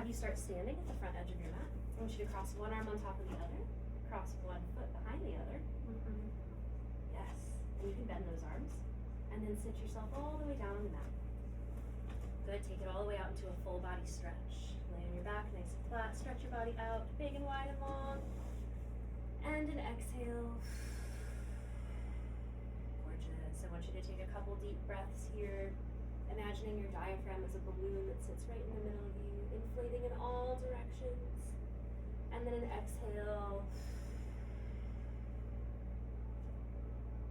have you start standing at the front edge of your mat. I want you to cross one arm on top of the other, cross one foot behind the other. Yes, and you can bend those arms. And then sit yourself all the way down on the mat. Good, take it all the way out into a full body stretch. Lay on your back, nice and flat, stretch your body out, big and wide and long. And an exhale. Gorgeous. I want you to take a couple deep breaths here, imagining your diaphragm as a balloon that sits right in the middle of you, inflating in all directions. And then an exhale.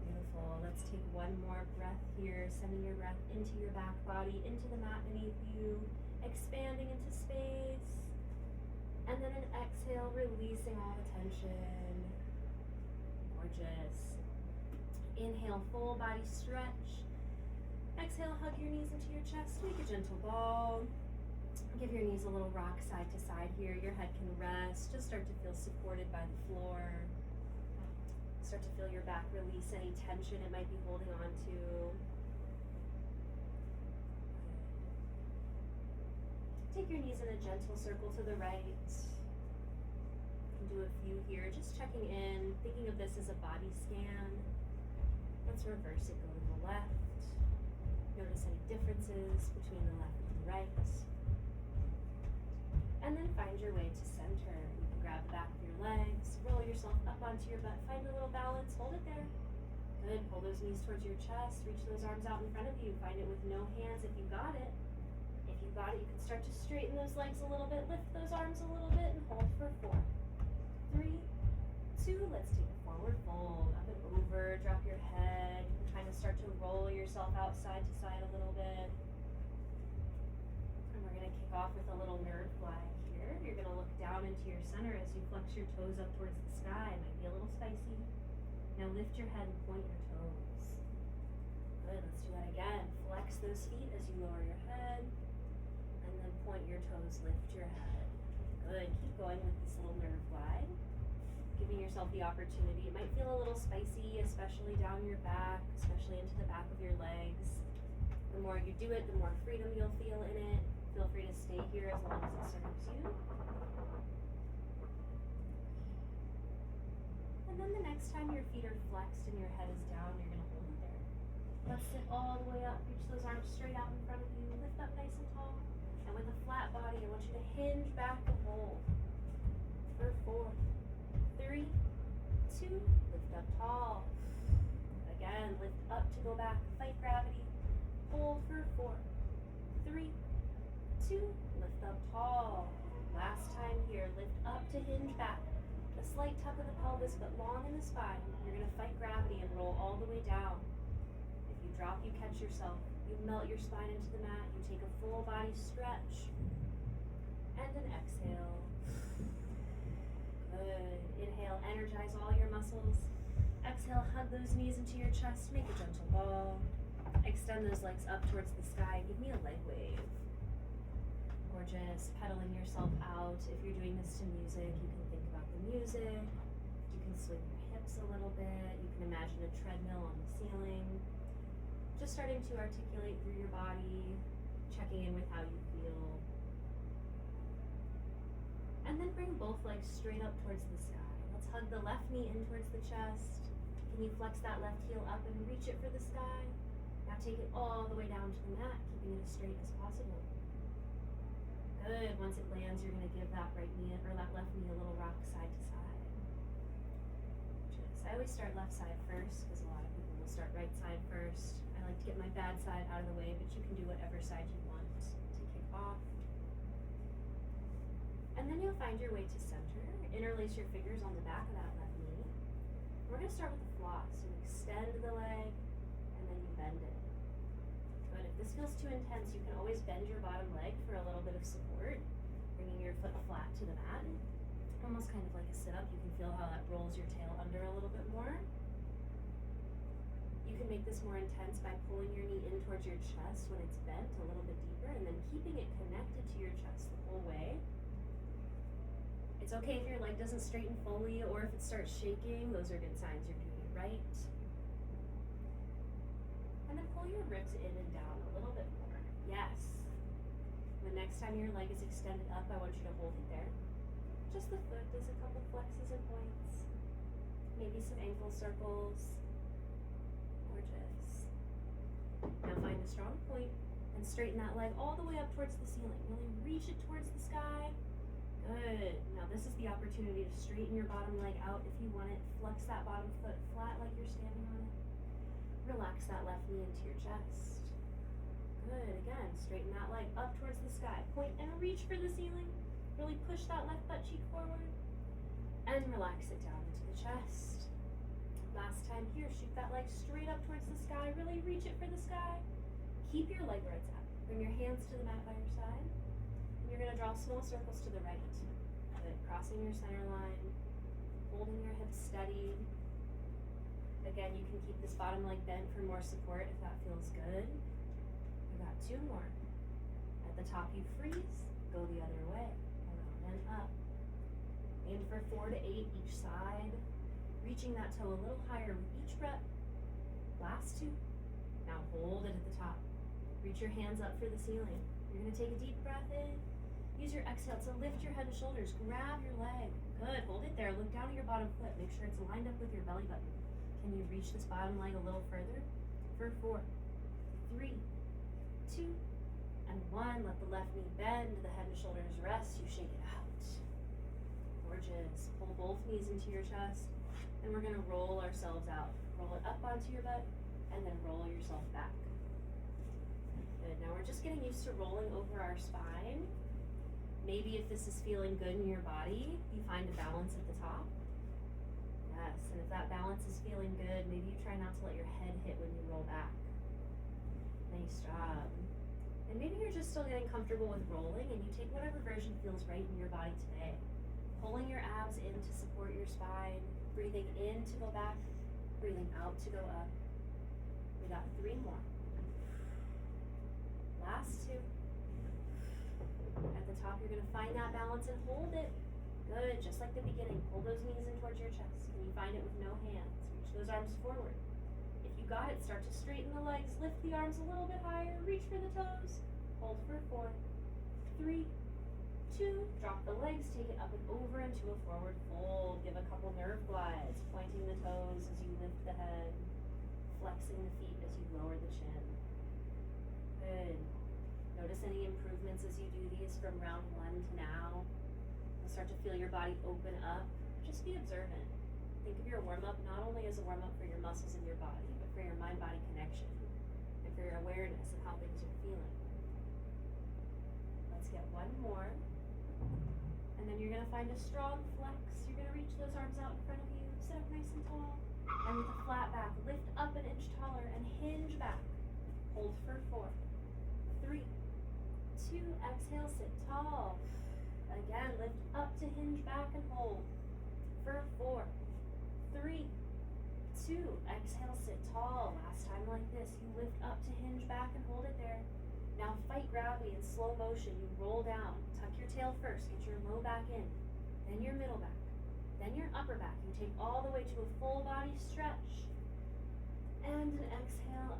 Beautiful. Let's take one more breath here, sending your breath into your back body, into the mat beneath you, expanding into space. And then an exhale, releasing all the tension. Gorgeous. Inhale, full body stretch. Exhale, hug your knees into your chest, make a gentle ball. Give your knees a little rock side to side here. Your head can rest. Just start to feel supported by the floor. Start to feel your back release any tension it might be holding on to. Take your knees in a gentle circle to the right. You can do a few here, just checking in, thinking of this as a body scan. Let's reverse it, go to the left. Notice any differences between the left and the right. And then find your way to center. You can grab the back of your legs, roll yourself up onto your butt, find a little balance, hold it there. Good, pull those knees towards your chest, reach those arms out in front of you, find it with no hands if you got it. If you got it, you can start to straighten those legs a little bit, lift those arms a little bit, and hold for 4, 3, 2, let's take a forward fold, up and over, drop your head. You can kind of start to roll yourself out side to side a little bit. And we're going to kick off with a little nerve glide here. You're going to look down into your center as you flex your toes up towards the sky. It might be a little spicy. Now lift your head and point your toes. Good, let's do that again. Flex those feet as you lower your head. And then point your toes, lift your head. Good, keep going with this little nerve glide. Giving yourself the opportunity. It might feel a little spicy, especially down your back, especially into the back of your legs. The more you do it, the more freedom you'll feel in it. Feel free to stay here as long as it serves you. And then the next time your feet are flexed and your head is down, you're going to hold it there. Let's sit all the way up. Reach those arms straight out in front of you. Lift up nice and tall. And with a flat body, I want you to hinge back and hold. For 4, 3, 2, lift up tall. Again, lift up to go back. Fight gravity. Hold for 4, 3, 2, lift up tall. Last time here, lift up to hinge back. A slight tuck of the pelvis, but long in the spine. You're going to fight gravity and roll all the way down. If you drop, you catch yourself. You melt your spine into the mat. You take a full body stretch. And an exhale. Good. Inhale, energize all your muscles. Exhale, hug those knees into your chest. Make a gentle ball. Extend those legs up towards the sky. Give me a leg wave. Gorgeous. Pedaling yourself out. If you're doing this to music, you can think about the music. You can swing your hips a little bit. You can imagine a treadmill on the ceiling. Just starting to articulate through your body, checking in with how you feel. And then bring both legs straight up towards the sky. Let's hug the left knee in towards the chest. Can you flex that left heel up and reach it for the sky? Now take it all the way down to the mat, keeping it as straight as possible. Good. Once it lands, you're going to give that right knee or that left knee a little rock side to side. I always start left side first because a lot of people will start right side first. I like to get my bad side out of the way, but you can do whatever side you want to kick off. And then you'll find your way to center. Interlace your fingers on the back of that left knee. We're going to start with the floss. You extend the leg, and then you bend it. But if this feels too intense, you can always bend your bottom leg for a little bit of support, bringing your foot flat to the mat. Almost kind of like a sit-up. You can feel how that rolls your tail under a little bit more. You can make this more intense by pulling your knee in towards your chest when it's bent a little bit deeper, and then keeping it connected to your chest the whole way. It's okay if your leg doesn't straighten fully or if it starts shaking. Those are good signs you're doing it right. And then pull your ribs in and down a little bit more. Yes. When next time your leg is extended up, I want you to hold it there. Just the foot does a couple flexes and points. Maybe some ankle circles. Gorgeous. Now find a strong point and straighten that leg all the way up towards the ceiling. Really reach it towards the sky. Good. Now this is the opportunity to straighten your bottom leg out if you want it. Flex that bottom foot flat like you're standing on it. Relax that left knee into your chest. Good. Again, straighten that leg up towards the sky. Point and reach for the ceiling. Really push that left butt cheek forward. And relax it down into the chest. Last time here, shoot that leg straight up towards the sky. Really reach it for the sky. Keep your leg where it's at. Bring your hands to the mat by your side. And you're going to draw small circles to the right. Good. Crossing your center line. Holding your hips steady. Again, you can keep this bottom leg bent for more support if that feels good. We got 2 more. At the top, you freeze. Go the other way. Around and up. Aim for 4 to 8 each side. Reaching that toe a little higher with each rep. Last 2. Now hold it at the top. Reach your hands up for the ceiling. You're going to take a deep breath in. Use your exhale to lift your head and shoulders. Grab your leg. Good. Hold it there. Look down at your bottom foot. Make sure it's lined up with your belly button. Can you reach this bottom leg a little further? For 4, 3, 2, and 1. Let the left knee bend. The head and shoulders rest. You shake it out. Gorgeous. Pull both knees into your chest. And we're going to roll ourselves out. Roll it up onto your butt. And then roll yourself back. Good. Now we're just getting used to rolling over our spine. Maybe if this is feeling good in your body, you find a balance at the top. Yes, and if that balance is feeling good, maybe you try not to let your head hit when you roll back. Nice job. And maybe you're just still getting comfortable with rolling and you take whatever version feels right in your body today. Pulling your abs in to support your spine, breathing in to go back, breathing out to go up. We got 3 more. Last 2. At the top, you're going to find that balance and hold it. Good, just like the beginning. Pull those knees in towards your chest. Can you find it with no hands? Reach those arms forward. If you got it, start to straighten the legs. Lift the arms a little bit higher. Reach for the toes. Hold for 4, 3, 2. Drop the legs. Take it up and over into a forward fold. Give a couple nerve glides. Pointing the toes as you lift the head. Flexing the feet as you lower the chin. Good. Notice any improvements as you do these from round 1 to now. You'll start to feel your body open up. Just be observant. Think of your warm-up not only as a warm-up for your muscles in your body, but for your mind-body connection and for your awareness of how things are feeling. Let's get 1 more. And then you're going to find a strong flex. You're going to reach those arms out in front of you. Sit up nice and tall. And with a flat back, lift up an inch taller and hinge back. Hold for 4, 3, 2. Exhale, sit tall. Again, lift up to hinge back and hold. For 4, 3, 2. Exhale, sit tall. Last time like this, you lift up to hinge back and hold it there. Now fight gravity in slow motion. You roll down. Tuck your tail first. Get your low back in. Then your middle back. Then your upper back. You take all the way to a full body stretch. And an exhale.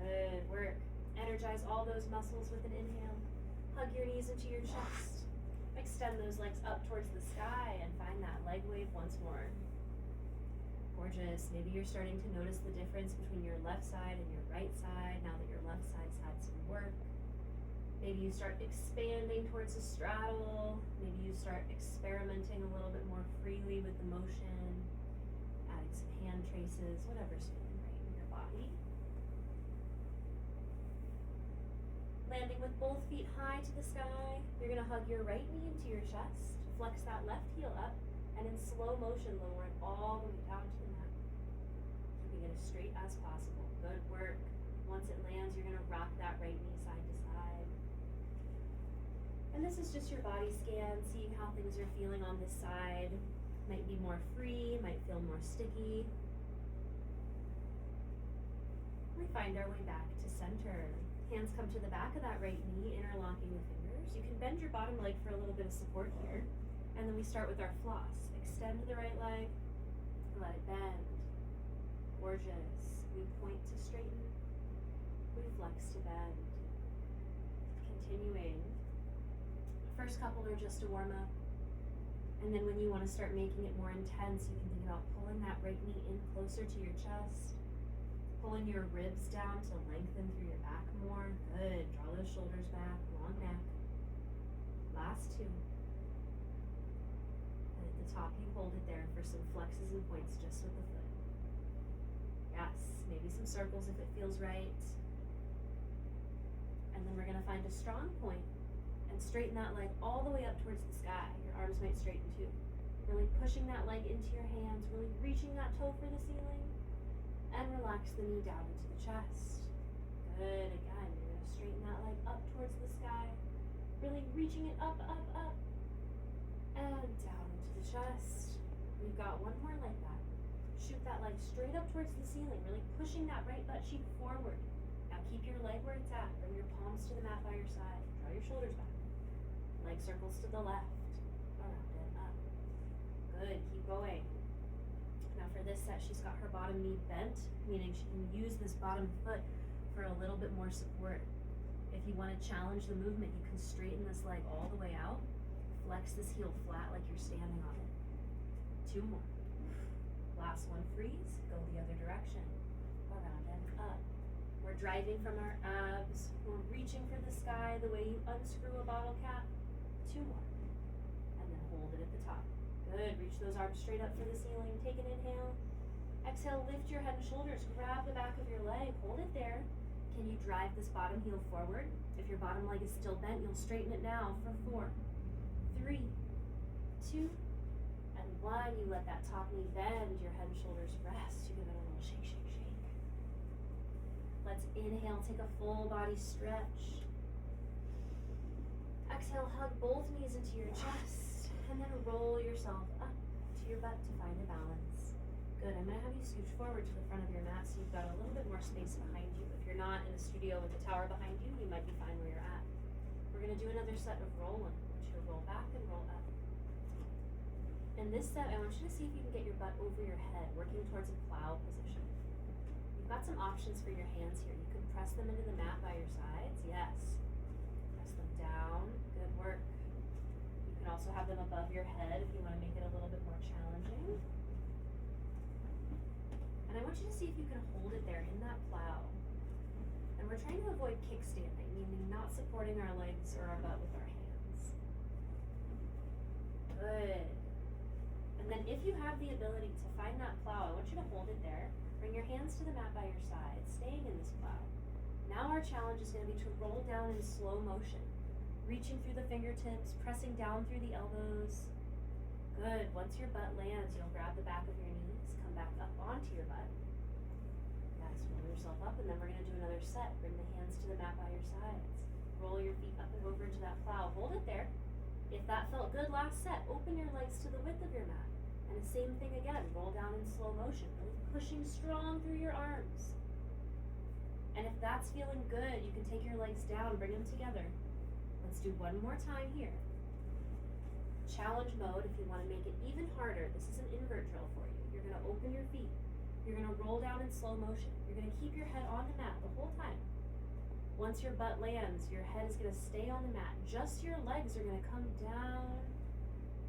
Good work. Energize all those muscles with an inhale. Hug your knees into your chest. Extend those legs up towards the sky and find that leg wave once more. Gorgeous. Maybe you're starting to notice the difference between your left side and your right side now that your left side's had some work. Maybe you start expanding towards a straddle. Maybe you start experimenting a little bit more freely with the motion, adding some hand traces, whatever's feeling right in your body. Landing with both feet high to the sky. You're going to hug your right knee into your chest, flex that left heel up, and in slow motion lower it all the way down to the mat. Keeping it as straight as possible. Good work. Once it lands, you're going to rock that right knee side to side. And this is just your body scan, seeing how things are feeling on this side. Might be more free, might feel more sticky. We find our way back to center. Hands come to the back of that right knee, interlocking the fingers. You can bend your bottom leg for a little bit of support here. And then we start with our floss. Extend the right leg, let it bend. Gorgeous. We point to straighten. We flex to bend. continuing. First couple are just a warm up. And then when you want to start making it more intense, you can think about pulling that right knee in closer to your chest, pulling your ribs down to lengthen through your back more. Good. Draw those shoulders back, long neck. Last two. And at the top, you hold it there for some flexes and points just with the foot. Yes. Maybe some circles if it feels right. And then we're going to find a strong point and straighten that leg all the way up towards the sky. Your arms might straighten too. Really pushing that leg into your hands, really reaching that toe for the ceiling, and relax the knee down into the chest. Good. Again, you're going to straighten that leg up towards the sky, really reaching it up, up, up, and down into the chest. We've got one more like that. Shoot that leg straight up towards the ceiling, really pushing that right butt cheek forward. Now keep your leg where it's at. Bring your palms to the mat by your side. Draw your shoulders back. Leg circles to the left. Around and up. Good. Keep going. Now for this set, she's got her bottom knee bent, meaning she can use this bottom foot for a little bit more support. If you want to challenge the movement, you can straighten this leg all the way out. Flex this heel flat like you're standing on it. Two more. Last one, freeze. Go the other direction. Around and up. We're driving from our abs. We're reaching for the sky the way you unscrew a bottle cap. Two more. And then hold it at the top. Good. Reach those arms straight up for the ceiling. Take an inhale. Exhale, lift your head and shoulders. Grab the back of your leg. Hold it there. Can you drive this bottom heel forward? If your bottom leg is still bent, you'll straighten it now for 4, 3, 2, and 1. You let that top knee bend. Your head and shoulders rest. You give it a little shake, shake, shake. Let's inhale. Take a full body stretch. Exhale, hug both knees into your chest, and then roll yourself up to your butt to find a balance. Good. I'm going to have you scooch forward to the front of your mat so you've got a little bit more space behind you. If you're not in a studio with a tower behind you, you might be fine where you're at. We're going to do another set of rolling. I want you to roll back and roll up. In this set, I want you to see if you can get your butt over your head, working towards a plow position. You've got some options for your hands here. You can press them into the mat by your sides. Yes. Down. Good work. You can also have them above your head if you want to make it a little bit more challenging. And I want you to see if you can hold it there in that plow. And we're trying to avoid kickstanding, meaning not supporting our legs or our butt with our hands. Good. And then if you have the ability to find that plow, I want you to hold it there. Bring your hands to the mat by your side, staying in this plow. Now our challenge is going to be to roll down in slow motion. Reaching through the fingertips, pressing down through the elbows. Good. Once your butt lands, you'll grab the back of your knees, come back up onto your butt. Yes, roll yourself up, and then we're going to do another set. Bring the hands to the mat by your sides. Roll your feet up and over into that plow. Hold it there. If that felt good last set, open your legs to the width of your mat. And the same thing again. Roll down in slow motion, really pushing strong through your arms. And if that's feeling good, you can take your legs down, bring them together. Let's do one more time here. Challenge mode, if you want to make it even harder, this is an invert drill for you. You're going to open your feet. You're going to roll down in slow motion. You're going to keep your head on the mat the whole time. Once your butt lands, your head is going to stay on the mat. Just your legs are going to come down,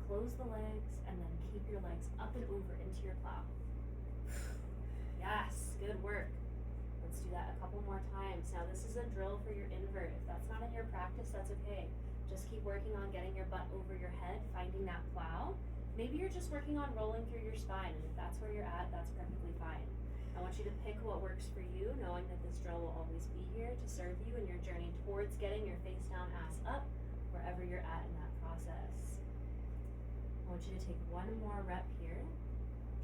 close the legs, and then keep your legs up and over into your plow. Yes, good work. Let's do that a couple more times. Now this is a drill for your invert. If that's not in your practice, that's okay. Just keep working on getting your butt over your head, finding that plow. Maybe you're just working on rolling through your spine, and if that's where you're at, that's perfectly fine. I want you to pick what works for you, knowing that this drill will always be here to serve you in your journey towards getting your face down, ass up, wherever you're at in that process. I want you to take one more rep here.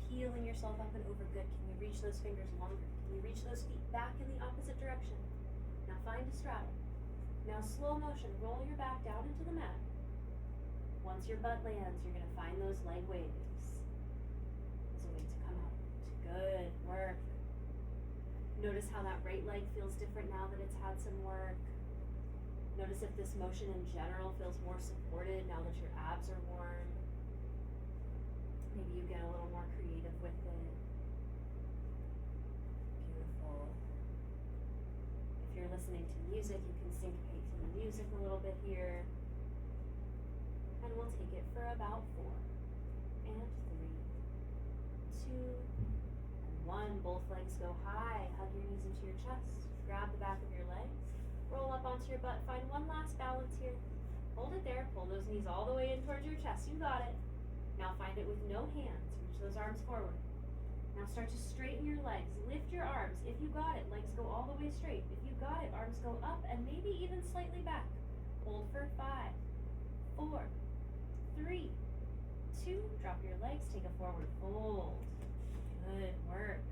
Peeling yourself up and over. Good. Can you reach those fingers longer? Can you reach those feet back in the opposite direction? Now find a straddle. Now slow motion, roll your back down into the mat. Once your butt lands, you're going to find those leg waves as a way to come out. Good work. Notice how that right leg feels different now that it's had some work. Notice if this motion in general feels more supported now that your abs are warm. Maybe you get a little more creative with it. Beautiful. If you're listening to music, you can syncopate to the music a little bit here. And we'll take it for about 4 and 3, 2, and 1. Both legs go high. Hug your knees into your chest. Grab the back of your legs. Roll up onto your butt. Find one last balance here. Hold it there. Pull those knees all the way in towards your chest. You got it. Now find it with no hands. Reach those arms forward. Now start to straighten your legs. Lift your arms. If you got it, legs go all the way straight. If you got it, arms go up and maybe even slightly back. Hold for 5, 4, 3, 2. Drop your legs. Take a forward fold. Good work.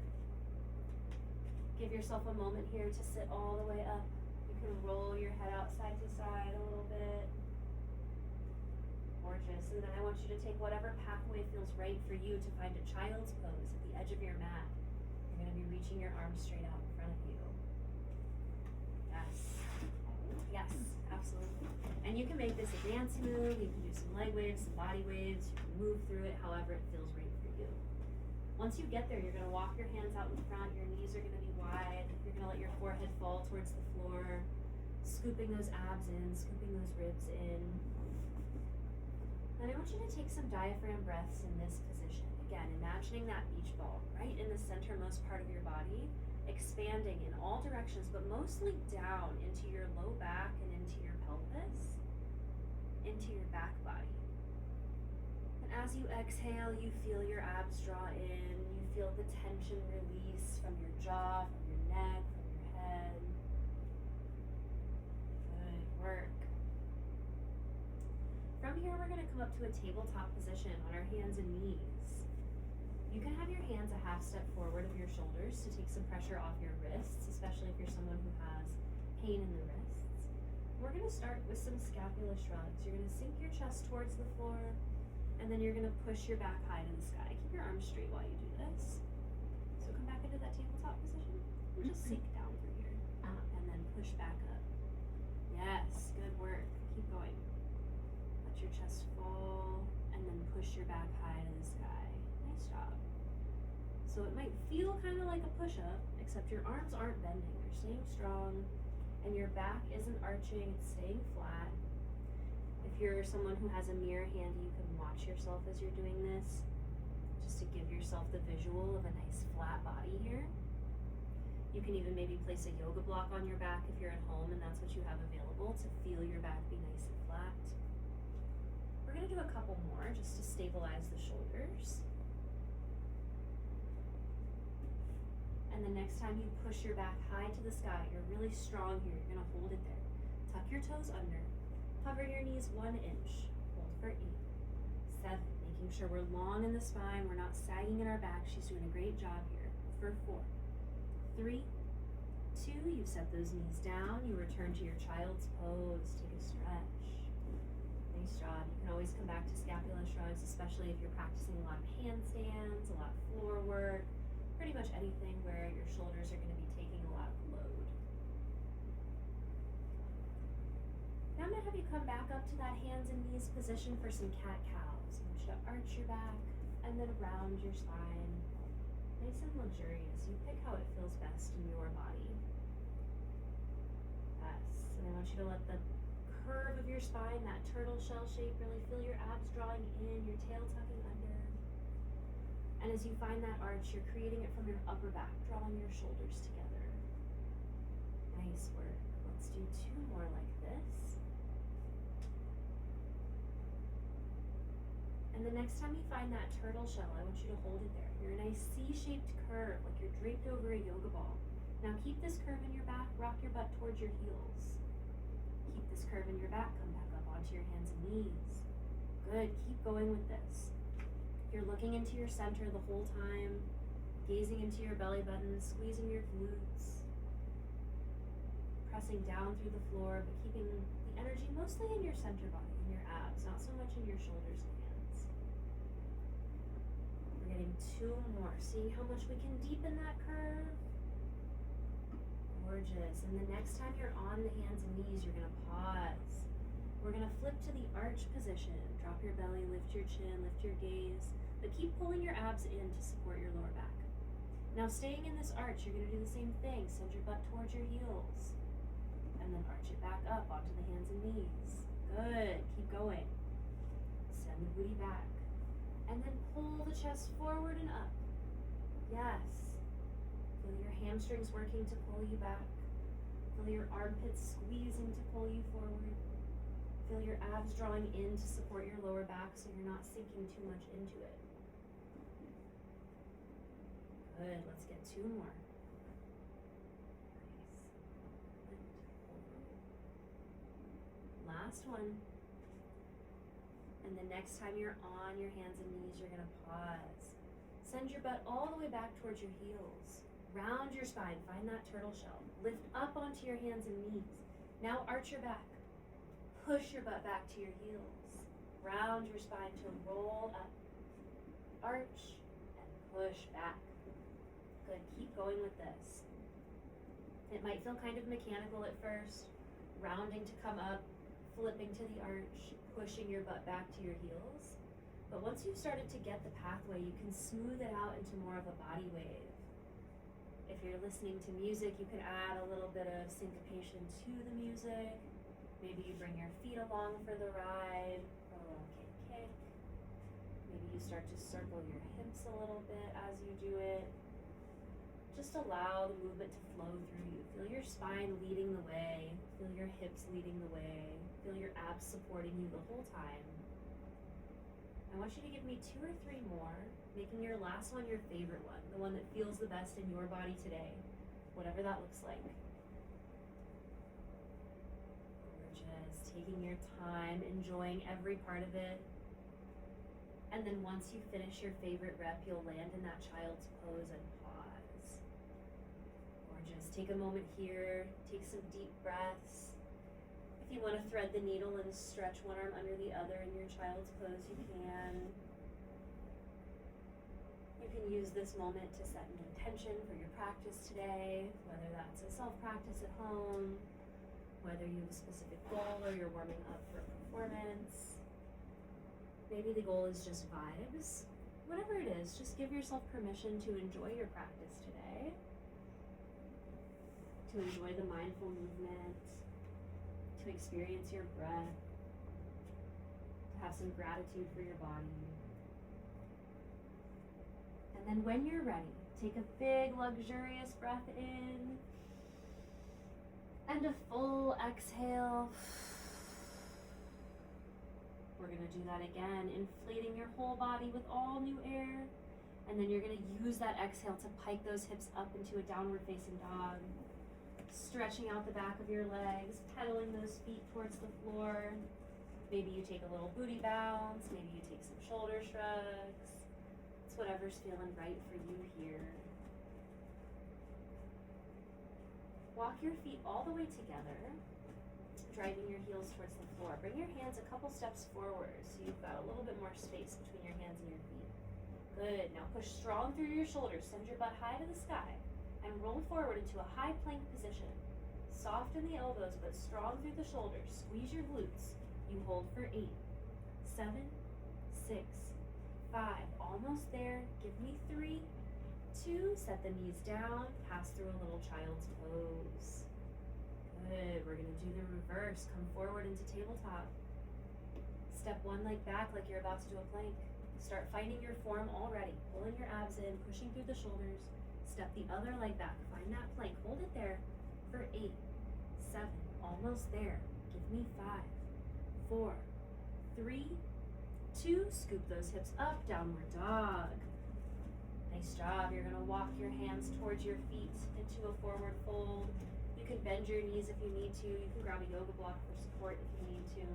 Give yourself a moment here to sit all the way up. You can roll your head out side to side a little bit. Gorgeous. And then I want you to take whatever pathway feels right for you to find a child's pose at the edge of your mat. You're going to be reaching your arms straight out in front of you. Yes. Yes, absolutely. And you can make this a dance move. You can do some leg waves, some body waves. You can move through it however it feels right for you. Once you get there, you're going to walk your hands out in front. Your knees are going to be wide. You're going to let your forehead fall towards the floor, scooping those abs in, scooping those ribs in. And I want you to take some diaphragm breaths in this position. Again, imagining that beach ball right in the centermost part of your body, expanding in all directions, but mostly down into your low back and into your pelvis, into your back body. And as you exhale, you feel your abs draw in, you feel the tension release from your jaw, from your neck, from your head. Good work. From here, we're gonna come up to a tabletop position on our hands and knees. You can have your hands a half step forward of your shoulders to take some pressure off your wrists, especially if you're someone who has pain in the wrists. We're gonna start with some scapula shrugs. You're gonna sink your chest towards the floor, and then you're gonna push your back high to the sky. Keep your arms straight while you do this. So come back into that tabletop position, and just sink down through here, and then push back up. Yes, good work. Keep going. Let your chest fall, and then push your back high to the sky. Nice job. So it might feel kind of like a push-up, except your arms aren't bending. They're staying strong, and your back isn't arching, it's staying flat. If you're someone who has a mirror handy, you can watch yourself as you're doing this, just to give yourself the visual of a nice flat body here. You can even maybe place a yoga block on your back if you're at home and that's what you have available to feel your back be nice and flat. We're gonna do a couple more just to stabilize the shoulders. And the next time you push your back high to the sky, you're really strong here, you're gonna hold it there. Tuck your toes under, hover your knees 1 inch, hold for 8, 7, making sure we're long in the spine, we're not sagging in our back. She's doing a great job here. For 4, 3, 2, you set those knees down, you return to your child's pose, take a stretch. Nice job. You can always come back to scapula shrugs, especially if you're practicing a lot of handstands, a lot of floor work, pretty much anything where your shoulders are going to be taking a lot of load. Now I'm going to have you come back up to that hands and knees position for some cat-cows. I want you to arch your back and then round your spine. Nice and luxurious. You pick how it feels best in your body. Yes, and I want you to let the curve of your spine, that turtle shell shape, really feel your abs drawing in, your tail tucking under. And as you find that arch, you're creating it from your upper back, drawing your shoulders together. Nice work. Let's do 2 more like this. And the next time you find that turtle shell, I want you to hold it there. You're a nice C-shaped curve, like you're draped over a yoga ball. Now keep this curve in your back, rock your butt towards your heels. Keep this curve in your back, come back up onto your hands and knees. Good, keep going with this. You're looking into your center the whole time, gazing into your belly button, squeezing your glutes, pressing down through the floor, but keeping the energy mostly in your center body, in your abs, not so much in your shoulders and hands. We're getting 2 more, seeing how much we can deepen that curve. Gorgeous. And the next time you're on the hands and knees, you're gonna pause. We're gonna flip to the arch position. Drop your belly, lift your chin, lift your gaze, but keep pulling your abs in to support your lower back. Now staying in this arch, you're gonna do the same thing. Send your butt towards your heels. And then arch it back up onto the hands and knees. Good, keep going. Send the booty back. And then pull the chest forward and up. Yes. Feel your hamstrings working to pull you back. Feel your armpits squeezing to pull you forward. Feel your abs drawing in to support your lower back so you're not sinking too much into it. Good, let's get 2 more. Nice. Last one. And the next time you're on your hands and knees, you're gonna pause. Send your butt all the way back towards your heels. Round your spine, find that turtle shell. Lift up onto your hands and knees. Now arch your back. Push your butt back to your heels. Round your spine to roll up. Arch and push back. Good, keep going with this. It might feel kind of mechanical at first, rounding to come up, flipping to the arch, pushing your butt back to your heels. But once you've started to get the pathway, you can smooth it out into more of a body wave. If you're listening to music, you can add a little bit of syncopation to the music. Maybe you bring your feet along for the ride, or a little kick. Maybe you start to circle your hips a little bit as you do it. Just allow the movement to flow through you. Feel your spine leading the way. Feel your hips leading the way. Feel your abs supporting you the whole time. I want you to give me 2 or 3 more, making your last one your favorite one, the one that feels the best in your body today, whatever that looks like. Gorgeous. Taking your time, enjoying every part of it. And then once you finish your favorite rep, you'll land in that child's pose and pause. Gorgeous. Take a moment here, take some deep breaths. If you want to thread the needle and stretch one arm under the other in your child's pose, you can. You can use this moment to set an intention for your practice today, whether that's a self-practice at home, whether you have a specific goal or you're warming up for a performance. Maybe the goal is just vibes. Whatever it is, just give yourself permission to enjoy your practice today, to enjoy the mindful movement, to experience your breath, to have some gratitude for your body. And then when you're ready, take a big, luxurious breath in, and a full exhale. We're gonna do that again, inflating your whole body with all new air. And then you're gonna use that exhale to pike those hips up into a downward facing dog. Stretching out the back of your legs, pedaling those feet towards the floor. Maybe you take a little booty bounce, maybe you take some shoulder shrugs. It's whatever's feeling right for you here. Walk your feet all the way together, driving your heels towards the floor. Bring your hands a couple steps forward so you've got a little bit more space between your hands and your feet. Good, now push strong through your shoulders, send your butt high to the sky. And roll forward into a high plank position. Soft in the elbows, but strong through the shoulders. Squeeze your glutes. You hold for 8, 7, 6, 5. Almost there. Give me 3, 2. Set the knees down. Pass through a little child's pose. Good. We're going to do the reverse. Come forward into tabletop. Step one leg back like you're about to do a plank. Start finding your form already. Pulling your abs in, pushing through the shoulders. Step the other leg back, find that plank, hold it there for 8, 7, almost there. Give me 5, 4, 3, 2, scoop those hips up, downward dog. Nice job. You're gonna walk your hands towards your feet into a forward fold. You can bend your knees if you need to. You can grab a yoga block for support if you need to.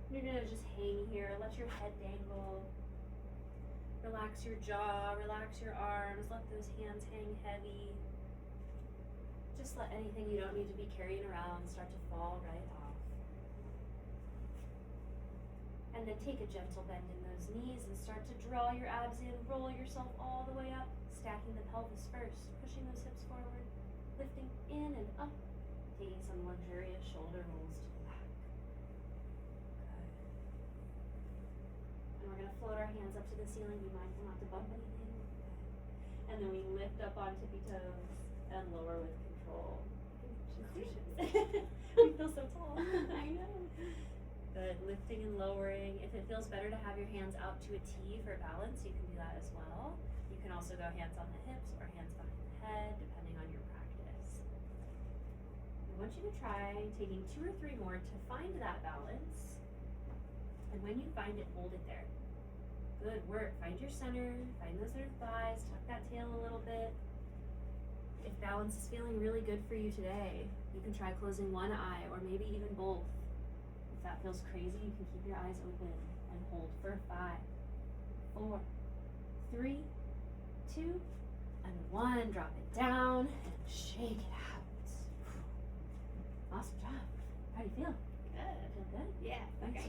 You're gonna just hang here, let your head dangle. Relax your jaw, relax your arms, let those hands hang heavy. Just let anything you don't need to be carrying around start to fall right off. And then take a gentle bend in those knees and start to draw your abs in, roll yourself all the way up, stacking the pelvis first, pushing those hips forward, lifting in and up, taking some luxurious shoulder rolls to the back. Good. And we're gonna float our hands up to the ceiling, be mindful not to bump anything. And then we lift up on tippy toes and lower with control. You feel so tall. I know. Good. Lifting and lowering. If it feels better to have your hands out to a T for balance, you can do that as well. You can also go hands on the hips or hands behind the head, depending on your practice. I want you to try taking 2 or 3 more to find that balance. And when you find it, hold it there. Good work. Find your center, find those inner thighs, tuck that tail a little bit. If balance is feeling really good for you today, you can try closing one eye or maybe even both. If that feels crazy, you can keep your eyes open and hold for 5, 4, 3, 2, and 1. Drop it down and shake it out. Awesome job. How do you feel? Good. Feel good? Yeah. Thanks. Okay.